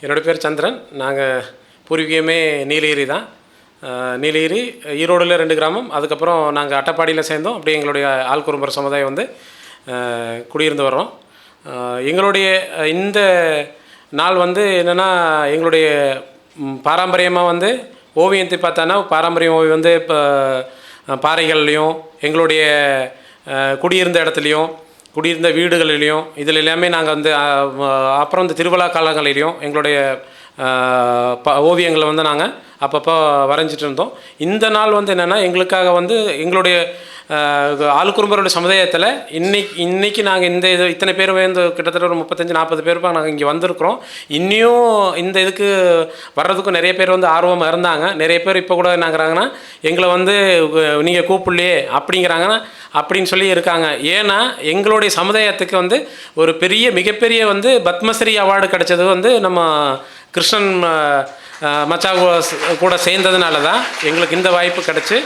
என்னோடய பேர் சந்திரன். நாங்கள் பூர்வீகமே நீலகிரி தான். நீலகிரி ஈரோடில் 2 கிராமம். அதுக்கப்புறம் நாங்கள் அட்டப்பாடியில் சேர்ந்தோம். அப்படி எங்களுடைய ஆள்குறும்பர் சமுதாயம் வந்து குடியிருந்து வர்றோம். எங்களுடைய இந்த நாள் வந்து என்னென்னா, எங்களுடைய பாரம்பரியமாக வந்து ஓவியத்தை பார்த்தோன்னா, பாரம்பரிய ஓவியம் வந்து இப்போ பாறைகள்லேயும் எங்களுடைய குடியிருந்த இடத்துலையும் குடியிருந்த வீடுகளிலையும் இதில் எல்லாமே நாங்கள் வந்து அப்புறம் இந்த திருவிழா காலங்களிலையும் எங்களுடைய ஓவியங்களை வந்து நாங்கள் அப்பப்போ வரைஞ்சிட்டு இருந்தோம். இந்த நாள் வந்து என்னென்னா, எங்களுக்காக வந்து எங்களுடைய ஆள்குறும்பரோட சமுதாயத்தில் இன்றைக்கி நாங்கள் இத்தனை பேர் வந்து கிட்டத்தட்ட ஒரு 35-40 பேர் நாங்கள் இங்கே வந்திருக்கிறோம். இன்னியும் இந்த இதுக்கு வர்றதுக்கும் நிறைய பேர் வந்து ஆர்வமாக இருந்தாங்க. நிறைய பேர் இப்போ கூட என்னங்கிறாங்கன்னா, எங்களை வந்து நீங்கள் கூப்பிடலையே அப்படிங்கிறாங்கன்னா அப்படின்னு சொல்லி இருக்காங்க. ஏன்னா எங்களுடைய சமுதாயத்துக்கு வந்து ஒரு மிகப்பெரிய வந்து பத்மஸ்ரீ அவார்டு கிடைச்சது வந்து நம்ம கிருஷ்ணன் மச்சா கூட சேர்ந்ததுனால தான் எங்களுக்கு இந்த வாய்ப்பு கிடச்சி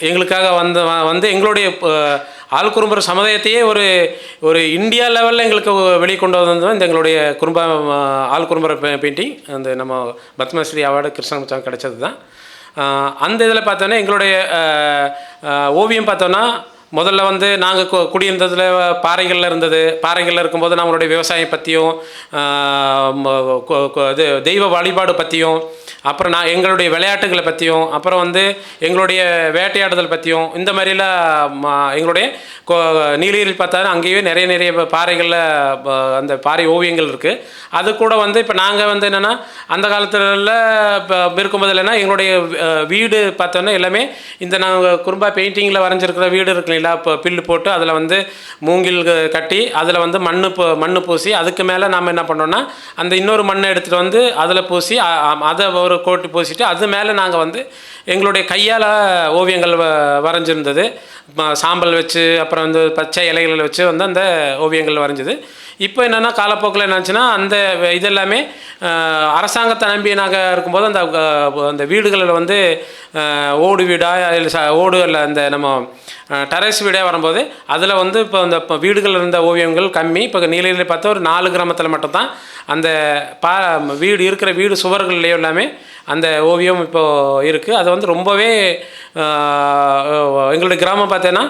எங்களுக்காக வந்து எங்களுடைய ஆள்குறும்பர் சமுதாயத்தையே ஒரு இந்தியா லெவலில் எங்களுக்கு வெளிக்கொண்டு வந்தது இந்த எங்களுடைய ஆள்குறும்பர் பெயிண்டிங். அந்த நம்ம பத்மஸ்ரீ அவார்டு கிருஷ்ணன் மச்சா கிடைச்சது தான். அந்த இதில் பார்த்தோன்னா எங்களுடைய ஓவியம் பார்த்தோன்னா, முதல்ல வந்து நாங்கள் குடியிருந்ததில் பாறைகளில் இருந்தது. பாறைகளில் இருக்கும்போது நம்மளுடைய விவசாயம் பற்றியும் இது தெய்வ வழிபாடு பற்றியும், அப்புறம் எங்களுடைய விளையாட்டுகளை பற்றியும், அப்புறம் வந்து எங்களுடைய வேட்டையாடுதல் பற்றியும், இந்த மாதிரிலாம் எங்களுடைய நீலகிரியில் பார்த்தாலும் அங்கேயே நிறைய பாறைகளில் அந்த பாறை ஓவியங்கள் இருக்குது. அது கூட வந்து இப்போ நாங்கள் வந்து என்னென்னா, அந்த காலத்தில் இப்போ இருக்கும்போது இல்லைன்னா எங்களுடைய வீடு பார்த்தோன்னா எல்லாமே இந்த நாங்கள் குறும்பா பெயிண்டிங்கில் வரைஞ்சிருக்கிற வீடு இருக்கு இல்லைங்களா, இப்போ பில்லு போட்டு அதில் வந்து மூங்கில் கட்டி அதில் வந்து மண் பூசி அதுக்கு மேலே நாம் என்ன பண்ணோன்னா, அந்த இன்னொரு மண்ணை எடுத்துகிட்டு வந்து அதில் பூசி அதை ஒரு கோட்டு பூசிட்டு அது மேலே நாங்கள் வந்து எங்களுடைய கையால் ஓவியங்கள் வரைஞ்சிருந்தது. சாம்பல் வச்சு அப்புறம் வந்து பச்சை இலைகளை வச்சு வந்து அந்த ஓவியங்கள் வரைஞ்சிது. இப்போ என்னென்னா, காலப்போக்கில் என்னாச்சுன்னா, அந்த இதெல்லாமே அரசாங்கத்தை நம்பி நாங்கள் இருக்கும்போது அந்த வீடுகளில் வந்து ஓடு வீடாக இல்லை ஓடு இல்லை அந்த நம்ம டெரஸ் வீடாக வரும்போது அதில் வந்து இப்போ அந்த வீடுகள் இருந்த ஓவியங்கள் கம்மி. இப்போ நீலகிரியில் பார்த்தா ஒரு 4 கிராமத்தில் மட்டும்தான் அந்த இருக்கிற வீடு சுவர்கள்லேயும் எல்லாமே அந்த ஓவியம் இப்போது இருக்குது. அது வந்து ரொம்பவே எங்களுடைய கிராமம் பார்த்தேன்னா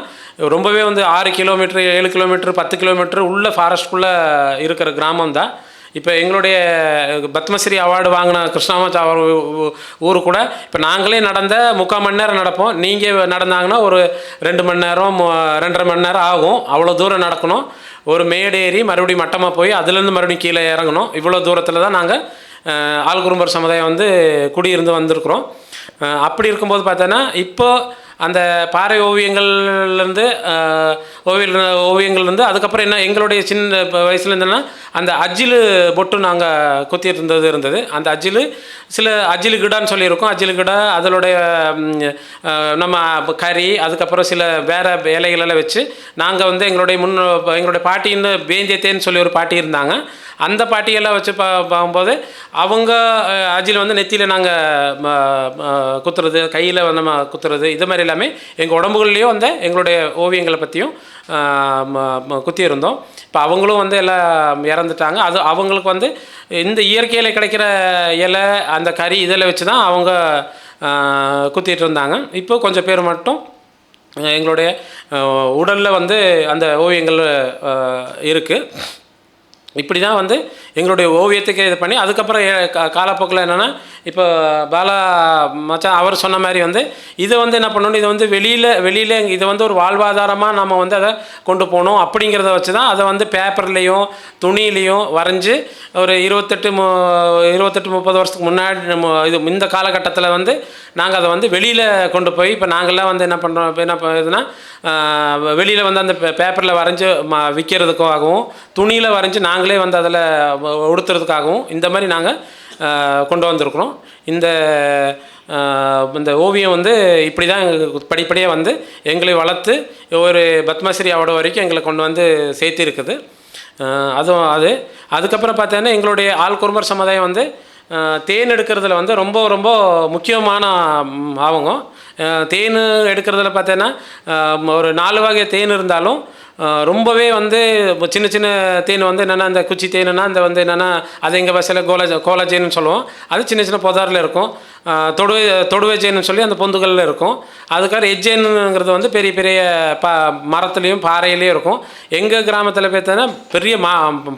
ரொம்பவே வந்து 6 கிலோமீட்டர் 7 கிலோமீட்டர் 10 கிலோமீட்டர் உள்ள ஃபாரஸ்ட்குள்ளே இருக்கிற கிராமம் தான். இப்போ எங்களுடைய பத்மஸ்ரீ அவார்டு வாங்கின கிருஷ்ணாமச்சா ஊரு கூட இப்போ நாங்களே நடந்த 3/4 மணி நேரம் நடப்போம். நீங்கள் நடந்தாங்கன்னா ஒரு 2 மணி நேரம் 2.5 மணி நேரம் ஆகும். அவ்வளோ தூரம் நடக்கணும். ஒரு மேடு ஏறி மறுபடியும் மட்டமாக போய் அதுலேருந்து மறுபடியும் கீழே இறங்கணும். இவ்வளோ தூரத்தில் தான் நாங்கள் ஆள்குறும்பர் சமுதாயம் வந்து குடியிருந்து வந்திருக்கிறோம். அப்படி இருக்கும்போது பார்த்தோன்னா, இப்போ அந்த பாறை ஓவியங்கள்லேருந்து அதுக்கப்புறம் என்ன எங்களுடைய சின்ன வயசுலேருந்துன்னா அந்த அஜிலு பொட்டு நாங்கள் குத்திட்டு இருந்தது. அந்த அஜிலு கிடான்னு சொல்லியிருக்கோம். அஜிலு கிடா அதனுடைய நம்ம கறி அதுக்கப்புறம் சில வேறு இலைகளெல்லாம் வச்சு நாங்கள் வந்து எங்களுடைய பாட்டின்னு வேந்தியத்தேன்னு சொல்லி ஒரு பாட்டி இருந்தாங்க. அந்த பாட்டியெல்லாம் வச்சு பார்க்கும்போது அவங்க அஜில் வந்து நெத்தியில் நாங்கள் குத்துறது, கையில் நம்ம குத்துறது, இது மாதிரி எல்லாமே எங்கள் உடம்புகள்லேயும் வந்து எங்களுடைய ஓவியங்களை பற்றியும் குத்தியிருந்தோம். இப்போ அவங்களும் வந்து எல்லாம் இறந்துட்டாங்க. அது அவங்களுக்கு வந்து இந்த இயற்கையில் கிடைக்கிற இலை அந்த கறி இதில் வச்சு தான் அவங்க குத்திட்டு இருந்தாங்க. இப்போ கொஞ்சம் பேர் மட்டும் எங்களுடைய உடலில் வந்து அந்த ஓவியங்கள் இருக்குது. இப்படி தான் வந்து எங்களுடைய ஓவியத்துக்கு இது பண்ணி அதுக்கப்புறம் காலப்போக்கில் என்னென்னா, இப்போ பாலா மச்சான் அவர் சொன்ன மாதிரி வந்து இதை வந்து என்ன பண்ணணும், இதை வந்து வெளியில் இதை வந்து ஒரு வாழ்வாதாரமாக நம்ம வந்து அதை கொண்டு போகணும் அப்படிங்கிறத வச்சு தான் அதை வந்து பேப்பர்லேயும் துணியிலையும் வரைஞ்சி ஒரு 28-30 வருஷத்துக்கு முன்னாடி இந்த காலகட்டத்தில் வந்து நாங்கள் அதை வந்து வெளியில் கொண்டு போய் இப்போ நாங்கள்லாம் வந்து என்ன பண்ணுறோம் வெளியில் வந்து அந்த பேப்பரில் வரைஞ்சி விற்கிறதுக்காகவும் துணியில் வரைஞ்சி நாங்களே வந்து அதில் உடுத்துறதுக்காகவும் இந்த மாதிரி நாங்கள் கொண்டு வந்திருக்கிறோம். இந்த ஓவியம் வந்து இப்படி தான் படிப்படியாக வந்து எங்களை வளர்த்து ஒரு பத்மஸ்ரீ அவார்டு வரைக்கும் எங்களை கொண்டு வந்து சேர்த்திருக்குது. அதுக்கப்புறம் பார்த்தோன்னா எங்களுடைய ஆள்குறும்பர் சமுதாயம் வந்து தேன் எடுக்கிறதுல வந்து ரொம்ப ரொம்ப முக்கியமான ஆவங்க. தேன் எடுக்கிறதுல பார்த்தோன்னா ஒரு 4 வகை தேன் இருந்தாலும் ரொம்பவே வந்து சின்ன சின்ன தேன் வந்து என்னென்னா அந்த குச்சி தேனுன்னா அந்த வந்து என்னென்னா அது எங்கள் பஸ்ஸில் கோலாஜேன்னு சொல்லுவோம். அது சின்ன சின்ன புதாரில் இருக்கும். தொடுவை ஜேன்னு சொல்லி அந்த பொந்துகளில் இருக்கும். அதுக்காக எஜ்ஜேனுங்கிறது வந்து பெரிய பெரிய மரத்துலேயும் பாறையிலையும் இருக்கும். எங்கள் கிராமத்தில் பார்த்தோன்னா பெரிய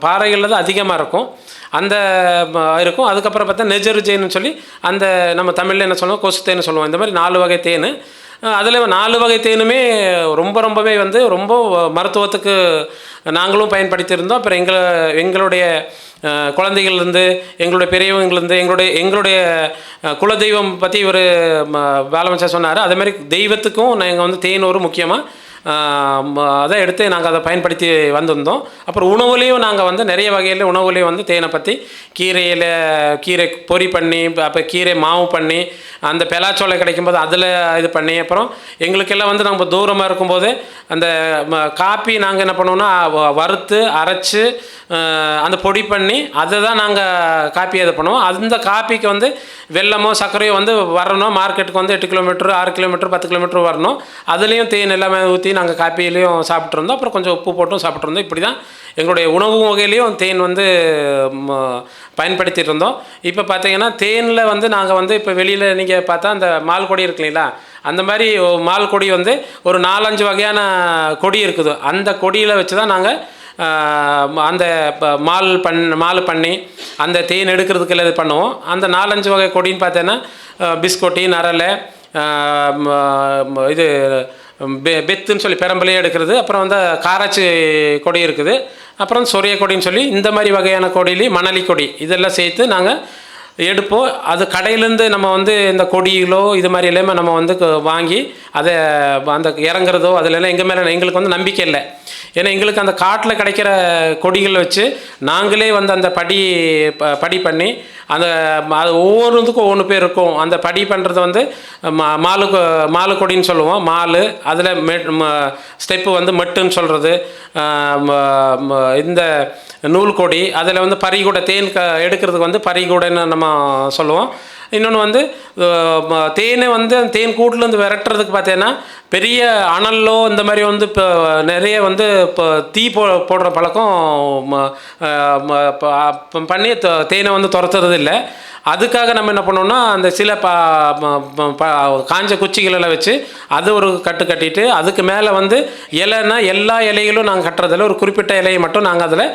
பாறைகளில் தான் அதிகமாக இருக்கும். அந்த இருக்கும். அதுக்கப்புறம் பார்த்தா நெஜரு ஜேன்னு சொல்லி அந்த நம்ம தமிழில் என்ன சொல்லுவோம், கொசு தேன்னு சொல்லுவோம். இந்த மாதிரி 4 வகை தேன். அதில் 4 வகை தேனுமே ரொம்பவே வந்து ரொம்ப மருத்துவத்துக்கு நாங்களும் பயன்படுத்தியிருந்தோம். அப்புறம் எங்களுடைய குழந்தைகள்லேருந்து, எங்களுடைய பெரியவங்கலேருந்து, எங்களுடைய குலதெய்வம் பற்றி ஒரு வேலமச்சா சொன்னார். அதேமாதிரி தெய்வத்துக்கும் நாங்கள் வந்து தேன் ஒரு முக்கியமாக அதை எடுத்து நாங்கள் அதை பயன்படுத்தி வந்திருந்தோம். அப்புறம் உணவுலேயும் நாங்கள் வந்து நிறைய வகையில் உணவுலேயும் வந்து தேனை பற்றி கீரை பொரி பண்ணி, அப்போ கீரை மாவு பண்ணி, அந்த பெலாச்சோலை கிடைக்கும்போது அதில் இது பண்ணி, அப்புறம் எங்களுக்கெல்லாம் வந்து நம்ம தூரமாக இருக்கும்போது அந்த காப்பி நாங்கள் என்ன பண்ணுவோம்னா வறுத்து அரைச்சி அந்த பொடி பண்ணி அதை தான் நாங்கள் காப்பி இது பண்ணுவோம். அந்த காப்பிக்கு வந்து வெல்லமோ சர்க்கரையோ வந்து வரணும். மார்க்கெட்டுக்கு வந்து 8 கிலோமீட்டர் 6 கிலோமீட்டர் 10 கிலோமீட்டர் வரணும். அதுலேயும் தேன் எல்லாமே ஊற்றி நாங்கள் காப்பிலையும் சாப்பிட்ருந்தோம். அப்புறம் கொஞ்சம் உப்பு போட்டும் சாப்பிட்ருந்தோம். இப்படி தான் எங்களுடைய உணவு வகையிலையும் தேன் வந்து பயன்படுத்திகிட்டு இருந்தோம். இப்போ பார்த்தீங்கன்னா தேனில் வந்து நாங்கள் வந்து இப்போ வெளியில் நீங்கள் பார்த்தா அந்த மால் கொடி இருக்கு இல்லைங்களா, அந்த மாதிரி மால் கொடி வந்து ஒரு 4-5 வகையான கொடி இருக்குது. அந்த கொடியில் வச்சு தான் நாங்கள் அந்த மால் பண்ணி அந்த தேன் எடுக்கிறதுக்கு எல்லாம் இது பண்ணுவோம். அந்த 4-5 வகை கொடின்னு பார்த்தோன்னா பிஸ்கொட்டி, நரலை, இது பெத்துன்னு சொல்லி பெரம்பலையே எடுக்கிறது, அப்புறம் வந்து காராச்சி கொடி இருக்குது, அப்புறம் சொரிய கொடின்னு சொல்லி இந்த மாதிரி வகையான கொடியிலேயே மணலி கொடி இதெல்லாம் சேர்த்து நாங்கள் எடுப்போம். அது கடையிலேருந்து நம்ம வந்து இந்த கொடிகளோ இது மாதிரி எல்லாமே நம்ம வந்து வாங்கி அதை அந்த இறங்குறதோ அதிலெல்லாம் எங்கள் மேலே எங்களுக்கு வந்து நம்பிக்கை இல்லை. ஏன்னா எங்களுக்கு அந்த காட்டில் கிடைக்கிற கொடிகள் வச்சு நாங்களே வந்து அந்த படி பண்ணி அந்த அது ஒவ்வொருத்துக்கும் ஒவ்வொன்று பேர் இருக்கும். அந்த படி பண்ணுறது வந்து மாலு கொடின்னு சொல்லுவோம். மாலு அதில் ஸ்டெப்பு வந்து மெட்டுன்னு சொல்கிறது. இந்த நூல் கொடி அதில் வந்து பறிகூடை தேன் எடுக்கிறதுக்கு வந்து பறிகூடைன்னு நம்ம சொல்லுவோம். இன்னொன்று வந்து தேனை வந்து தேன் கூட்டிலேருந்து விரட்டுறதுக்கு பார்த்தீங்கன்னா பெரிய அனல்லோ இந்த மாதிரி வந்து இப்போ நிறைய வந்து இப்போ தீ போடுற பழக்கம் பண்ணி தேனை வந்து துரத்துறது இல்லை. அதுக்காக நம்ம என்ன பண்ணோம்னா அந்த சில காஞ்ச குச்சிகளெல்லாம் வச்சு அது ஒரு கட்டிட்டு அதுக்கு மேலே வந்து இலைன்னா எல்லா இலைகளும் நாங்கள் கட்டுறதில்ல, ஒரு குறிப்பிட்ட இலையை மட்டும் நாங்கள் அதில்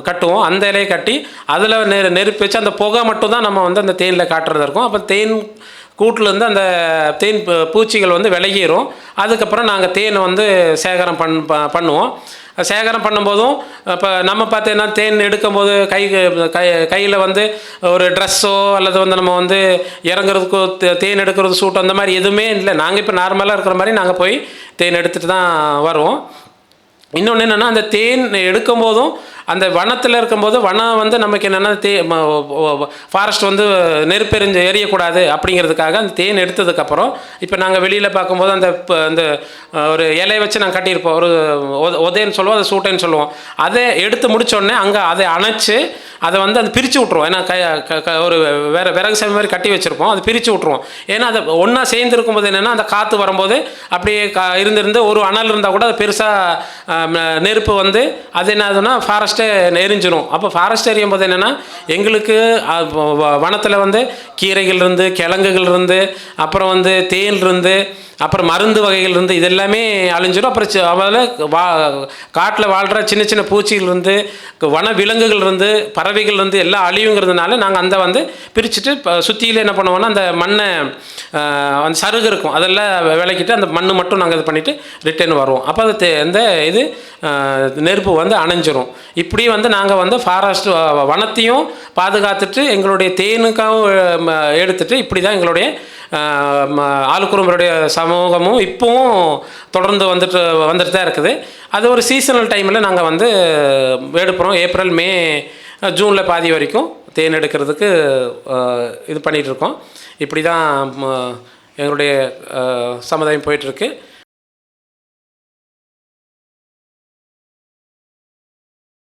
கட்டுவோம். அந்த இலையை கட்டி அதில் நெருப்பு வச்சு அந்த புகை மட்டும் தான் நம்ம வந்து அந்த தேனில் காட்டுறதா இருக்கும். அப்போ தேன் கூட்டிலேருந்து அந்த தேன் பூச்சிகள் வந்து விலகிரும். அதுக்கப்புறம் நாங்கள் தேனை வந்து சேகரம் பண்ணுவோம். சேகரம் பண்ணும்போதும் இப்போ நம்ம பார்த்தீங்கன்னா தேன் எடுக்கும்போது கையில் வந்து ஒரு ட்ரெஸ்ஸோ அல்லது வந்து நம்ம வந்து இறங்குறதுக்கோ தேன் எடுக்கிறது சூட்டோ அந்த மாதிரி எதுவுமே இல்லை. நாங்கள் இப்போ நார்மலாக இருக்கிற மாதிரி நாங்கள் போய் தேன் எடுத்துகிட்டு தான் வருவோம். இன்னொன்று என்னென்னா அந்த தேன் எடுக்கும்போதும் அந்த வனத்தில் இருக்கும்போது வனம் வந்து நமக்கு என்னென்னா ஃபாரஸ்ட் வந்து எரியக்கூடாது அப்படிங்கிறதுக்காக அந்த தேன் எடுத்ததுக்கப்புறம் இப்போ நாங்கள் வெளியில் பார்க்கும்போது அந்த ஒரு இலையை வச்சு நாங்கள் கட்டியிருப்போம். ஒரு உதயன்னு சொல்லுவோம், அதை சூட்டைன்னு சொல்லுவோம். அதை எடுத்து முடித்தோடனே அங்கே அதை அணைச்சி அதை வந்து அது பிரித்து விட்ருவோம். ஏன்னா ஒரு விறகு சமை மாதிரி கட்டி வச்சுருப்போம், அது பிரித்து விட்ருவோம். ஏன்னா அதை ஒன்றா சேர்ந்து இருக்கும்போது என்னென்னா அந்த காற்று வரும்போது அப்படியே இருந்து ஒரு அனல் இருந்தால் கூட அது பெருசாக நெருப்பு வந்து அது என்ன ஆகுதுன்னா ஃபாரஸ்ட்டை எரிஞ்சிடும். அப்போ ஃபாரஸ்ட் எரியும் போது என்னென்னா எங்களுக்கு வனத்தில் வந்து கீரைகள் இருந்து, கிழங்குகள் இருந்து, அப்புறம் வந்து தேன் இருந்து, அப்புறம் மருந்து வகைகள் இருந்து இதெல்லாமே அழிஞ்சிடும். அப்புறம் அதில் காட்டில் வாழ்கிற சின்ன சின்ன பூச்சிகள் இருந்து, வன விலங்குகள் இருந்து, பறவைகள் இருந்து எல்லாம் அழிவுங்கிறதுனால நாங்கள் அந்த வந்து பிரிச்சுட்டு சுற்றியில் என்ன பண்ணுவோம்னா அந்த மண்ணை அந்த சருகு இருக்கும் அதெல்லாம் விளக்கிட்டு அந்த மண்ணு மட்டும் நாங்கள் இது பண்ணிவிட்டு ரிட்டர்ன் வருவோம். அப்போ அது இது நெருப்பு வந்து அணைஞ்சிரும். இப்படி வந்து நாங்கள் வந்து ஃபாரஸ்ட் வனத்தையும் பாதுகாத்துட்டு எங்களுடைய தேனுக்காகவும் எடுத்துகிட்டு இப்படி தான் எங்களுடைய ஆளுக்குறும்பருடைய சமூகமும் இப்போவும் தொடர்ந்து வந்துட்டு தான் இருக்குது. அது ஒரு சீசனல் டைமில் நாங்கள் வந்து எடுப்புறோம். ஏப்ரல், மே, ஜூனில் பாதி வரைக்கும் தேன் எடுக்கிறதுக்கு இது பண்ணிகிட்ருக்கோம். இப்படி தான் எங்களுடைய சமுதாயம் போயிட்டுருக்கு.